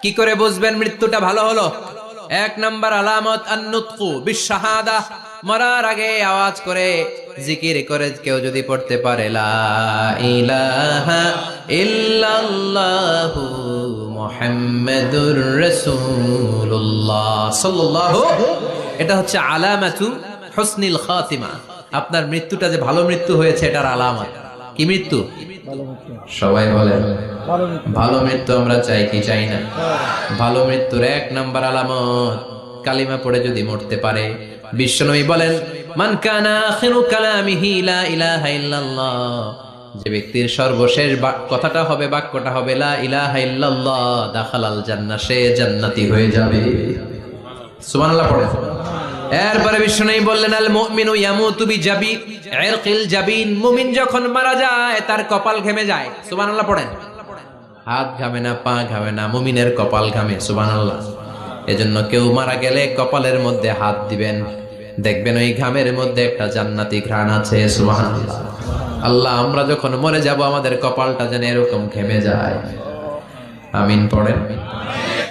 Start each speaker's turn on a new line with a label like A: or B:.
A: কি করে বুঝবেন মৃত্যুটা ভালো হলো? এক নাম্বার আলামত আন-নুতকু বিশ-শাহাদা, মরার আগে আওয়াজ করে জিকির করে কেউ যদি পড়তে পারে লা ইলাহা ইল্লাল্লাহু মুহাম্মাদুর রাসূলুল্লাহ সাল্লাল্লাহু, এটা হচ্ছে আলামাতু হুসনিল খাতিমা। আপনার মৃত্যুটা যে ভালো মৃত্যু হয়েছে এটার আলামত। কি মৃত্যু? সবাই বলেন ভালো মৃত্যু আমরা চাই কি চাই না? ভালো মৃত্যুর এক নাম্বার আলামত কালিমা পড়ে যদি মরতে পারে। বিশ্বনবী বলেন মান কানা আখিরু কালামিহি লা ইলাহা ইল্লাল্লাহ, যে ব্যক্তির সর্বশেষ কথাটা হবে, বাক্যটা হবে লা ইলাহা ইল্লাল্লাহ, দাখালাল জান্নাহ, সে জান্নাতি হয়ে যাবে। সুবহানাল্লাহ পড়েন। এরপরে বিশ্বনবী বললেন আল মুমিনু ইয়ামুতু বিজাবি ইরকিল জাবিন, মুমিন যখন মারা যায় তার কপাল ঘেমে যায়। সুবহানাল্লাহ পড়েন। হাত ঘামে না, পা ঘামে না, মুমিনের কপাল ঘামে। সুবহানাল্লাহ। এজন্য কেউ মারা গেলে কপালের মধ্যে হাত দিবেন, দেখবেন ওই ঘামের মধ্যে একটা জান্নাতি ঘ্রাণ আছে। সুবহানাল্লাহ। আল্লাহ, আমরা যখন মরে যাব আমাদের কপালটা যেন এরকম ঘেমে যায়। আমিন পড়েন।